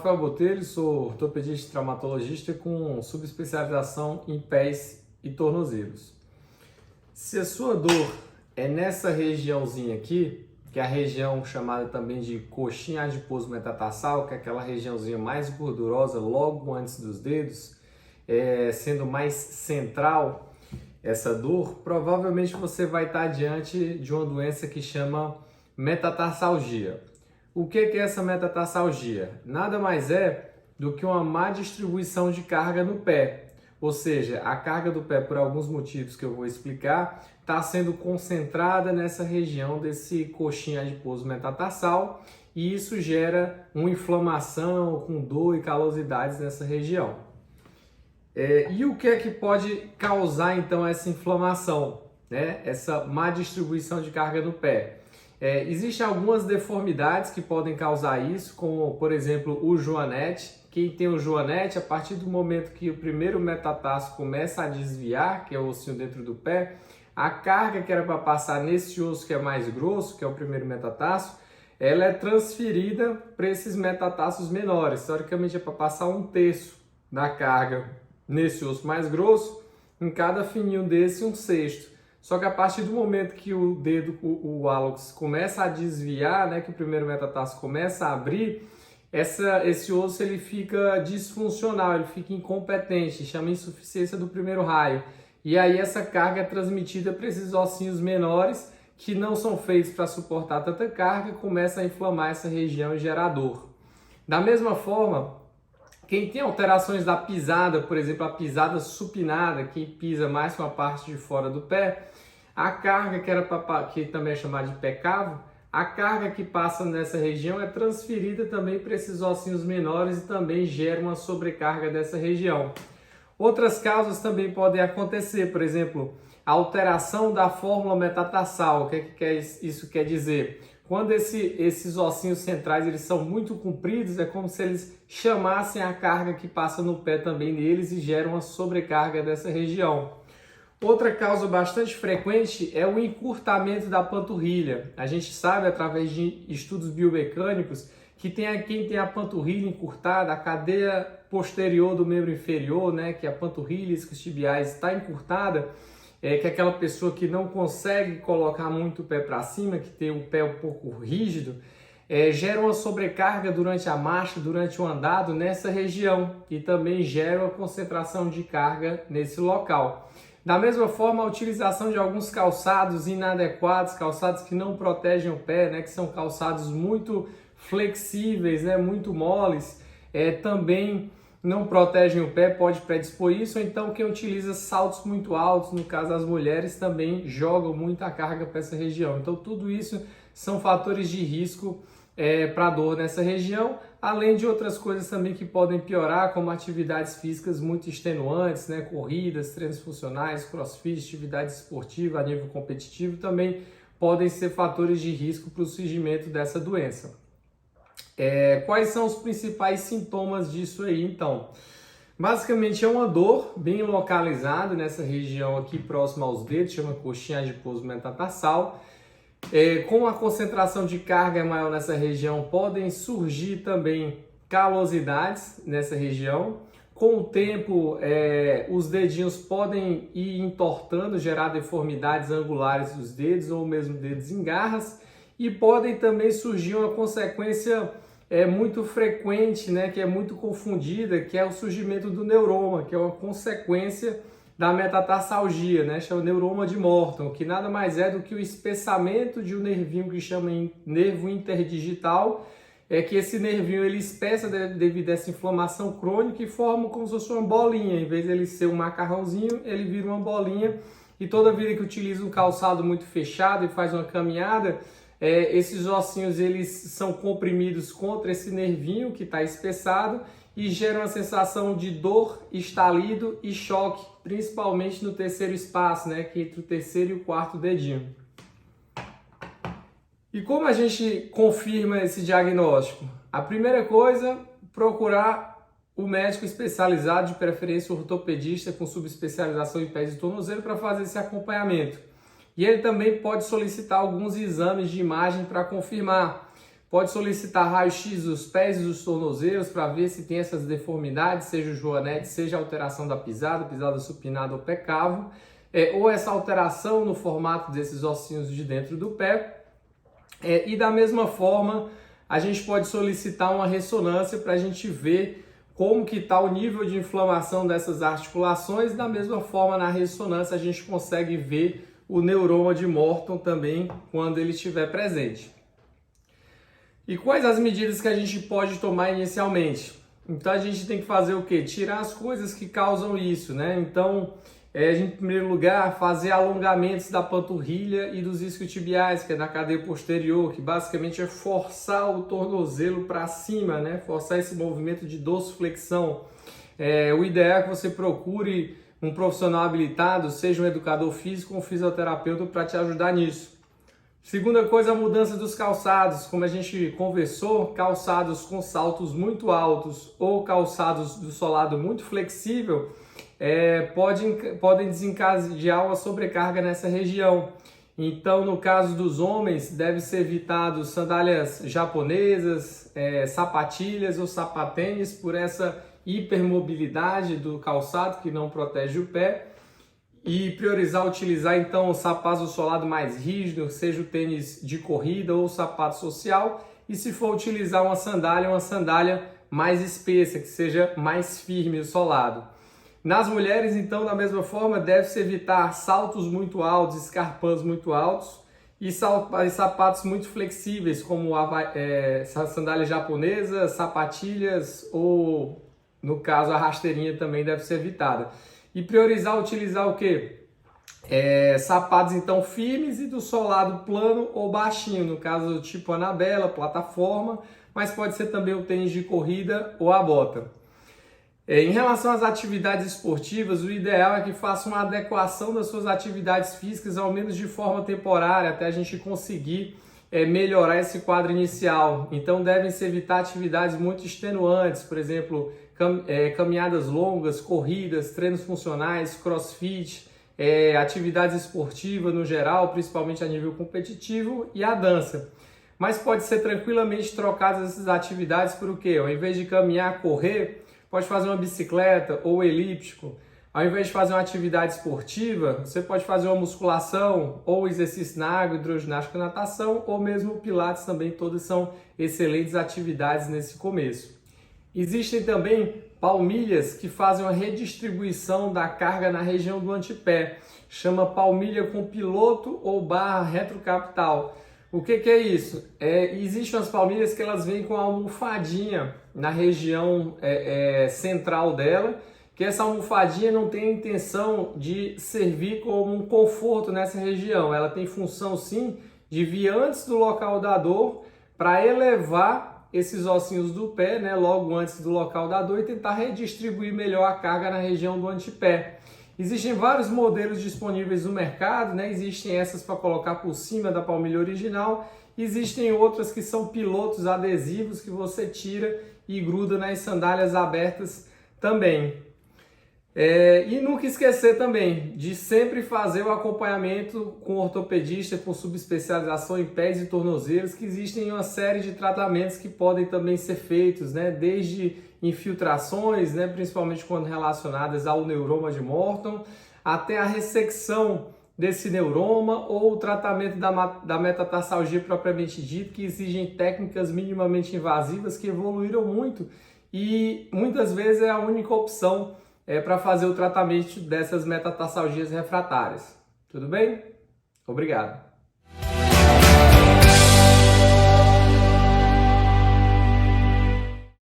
Rafael Botelho, sou ortopedista e traumatologista com subespecialização em pés e tornozelos. Se a sua dor é nessa regiãozinha aqui, que é a região chamada também de coxinha adiposo metatarsal, que é aquela regiãozinha mais gordurosa logo antes dos dedos, sendo mais central essa dor, provavelmente você vai estar diante de uma doença que chama metatarsalgia. O que é essa metatarsalgia? Nada mais é do que uma má distribuição de carga no pé. Ou seja, a carga do pé, por alguns motivos que eu vou explicar, está sendo concentrada nessa região desse coxinha adiposo metatarsal e isso gera uma inflamação com dor e calosidades nessa região. E o que é que pode causar então essa inflamação, né? Essa má distribuição de carga no pé? Existem algumas deformidades que podem causar isso, como por exemplo o joanete. Quem tem o joanete, a partir do momento que o primeiro metatarso começa a desviar, que é o ossinho dentro do pé, a carga que era para passar nesse osso que é mais grosso, que é o primeiro metatarso, ela é transferida para esses metatarsos menores. Teoricamente é para passar 1/3 da carga nesse osso mais grosso, em cada fininho desse 1/6. Só que a partir do momento que o dedo, o hálux, começa a desviar, né, que o primeiro metatarso começa a abrir, esse osso ele fica disfuncional, ele fica incompetente, chama insuficiência do primeiro raio. E aí essa carga é transmitida para esses ossinhos menores que não são feitos para suportar tanta carga, começa a inflamar essa região e gerar dor. Da mesma forma, quem tem alterações da pisada, por exemplo, a pisada supinada, quem pisa mais com a parte de fora do pé, a carga que também é chamada de pé cavo, a carga que passa nessa região é transferida também para esses ossinhos menores e também gera uma sobrecarga dessa região. Outras causas também podem acontecer, por exemplo, a alteração da fórmula metatarsal. O que isso quer dizer? Quando esses ossinhos centrais eles são muito compridos, é como se eles chamassem a carga que passa no pé também neles e geram uma sobrecarga dessa região. Outra causa bastante frequente é o encurtamento da panturrilha. A gente sabe, através de estudos biomecânicos, que quem tem a panturrilha encurtada, a cadeia posterior do membro inferior, né, que a panturrilha e isquiotibiais está encurtada, que é aquela pessoa que não consegue colocar muito o pé para cima, que tem o pé um pouco rígido, gera uma sobrecarga durante a marcha, durante o andado nessa região e também gera uma concentração de carga nesse local. Da mesma forma, a utilização de alguns calçados inadequados, calçados que não protegem o pé, né, que são calçados muito flexíveis, né, muito moles, também não protegem o pé, pode predispor isso. Ou então quem utiliza saltos muito altos, no caso das mulheres, também jogam muita carga para essa região. Então tudo isso são fatores de risco para dor nessa região, além de outras coisas também que podem piorar, como atividades físicas muito extenuantes, né? Corridas, treinos funcionais, crossfit, atividade esportiva a nível competitivo também podem ser fatores de risco para o surgimento dessa doença. Quais são os principais sintomas disso aí, então? Basicamente é uma dor bem localizada nessa região aqui próxima aos dedos, chama coxinha adiposo metatarsal. Com a concentração de carga maior nessa região, podem surgir também calosidades nessa região. Com o tempo, os dedinhos podem ir entortando, gerar deformidades angulares dos dedos ou mesmo dedos em garras. E podem também surgir uma consequência muito frequente, né, que é muito confundida, que é o surgimento do neuroma, que é uma consequência da metatarsalgia, né? Chama neuroma de Morton, que nada mais é do que o espessamento de um nervinho que chama nervo interdigital, que esse nervinho ele espessa devido a essa inflamação crônica e forma como se fosse uma bolinha. Em vez de ele ser um macarrãozinho, ele vira uma bolinha e toda vida que utiliza um calçado muito fechado e faz uma caminhada, esses ossinhos eles são comprimidos contra esse nervinho que está espessado e gera uma sensação de dor, estalido e choque, principalmente no terceiro espaço, né, que é entre o terceiro e o quarto dedinho. E como a gente confirma esse diagnóstico? A primeira coisa, procurar o médico especializado, de preferência ortopedista com subespecialização em pés e tornozelo, para fazer esse acompanhamento. E ele também pode solicitar alguns exames de imagem para confirmar. Pode solicitar raio-x dos pés e dos tornozelos para ver se tem essas deformidades, seja o joanete, seja a alteração da pisada supinada ou pé cavo, ou essa alteração no formato desses ossinhos de dentro do pé. E da mesma forma, a gente pode solicitar uma ressonância para a gente ver como que está o nível de inflamação dessas articulações. Da mesma forma, na ressonância, a gente consegue ver o neuroma de Morton também quando ele estiver presente. E quais as medidas que a gente pode tomar inicialmente? Então a gente tem que fazer o quê? Tirar as coisas que causam isso, né? Então, a gente, em primeiro lugar, fazer alongamentos da panturrilha e dos isquiotibiais, que é na cadeia posterior, que basicamente é forçar o tornozelo para cima, né? Forçar esse movimento de dorsiflexão. O ideal é que você procure um profissional habilitado, seja um educador físico ou um fisioterapeuta, para te ajudar nisso. Segunda coisa, a mudança dos calçados. Como a gente conversou, calçados com saltos muito altos ou calçados do solado muito flexível podem desencadear uma sobrecarga nessa região. Então, no caso dos homens, deve ser evitado sandálias japonesas, sapatilhas ou sapatênis por essa hipermobilidade do calçado que não protege o pé. E priorizar utilizar então os sapatos do solado mais rígido, seja o tênis de corrida ou o sapato social. E se for utilizar uma sandália mais espessa, que seja mais firme o solado. Nas mulheres, então, da mesma forma, deve-se evitar saltos muito altos, escarpãs muito altos e sapatos muito flexíveis, como sandália japonesa, sapatilhas ou, no caso, a rasteirinha também deve ser evitada. E priorizar utilizar o quê? Sapatos então firmes e do solado plano ou baixinho, no caso do tipo Anabela, plataforma, mas pode ser também o tênis de corrida ou a bota. Em relação às atividades esportivas, o ideal é que faça uma adequação das suas atividades físicas, ao menos de forma temporária, até a gente conseguir melhorar esse quadro inicial. Então devem-se evitar atividades muito extenuantes, por exemplo, caminhadas longas, corridas, treinos funcionais, crossfit, atividades esportivas no geral, principalmente a nível competitivo, e a dança. Mas pode ser tranquilamente trocadas essas atividades por o quê? Ao invés de caminhar, correr, pode fazer uma bicicleta ou elíptico. Ao invés de fazer uma atividade esportiva, você pode fazer uma musculação ou exercício na água, hidroginástica, natação ou mesmo o pilates também, todas são excelentes atividades nesse começo. Existem também palmilhas que fazem uma redistribuição da carga na região do antepé. Chama palmilha com piloto ou barra retrocapital. O que é isso? Existem as palmilhas que elas vêm com a almofadinha na região central dela, que essa almofadinha não tem a intenção de servir como um conforto nessa região. Ela tem função sim de vir antes do local da dor para elevar esses ossinhos do pé, né, logo antes do local da dor e tentar redistribuir melhor a carga na região do antepé. Existem vários modelos disponíveis no mercado, né? Existem essas para colocar por cima da palmilha original, existem outras que são pilotos adesivos que você tira e gruda nas sandálias abertas também. E nunca esquecer também de sempre fazer o acompanhamento com ortopedista com subespecialização em pés e tornozelos, que existem uma série de tratamentos que podem também ser feitos, né? Desde infiltrações, né? Principalmente quando relacionadas ao neuroma de Morton, até a ressecção desse neuroma ou o tratamento da metatarsalgia propriamente dito, que exigem técnicas minimamente invasivas que evoluíram muito e muitas vezes é a única opção para fazer o tratamento dessas metatarsalgias refratárias. Tudo bem? Obrigado.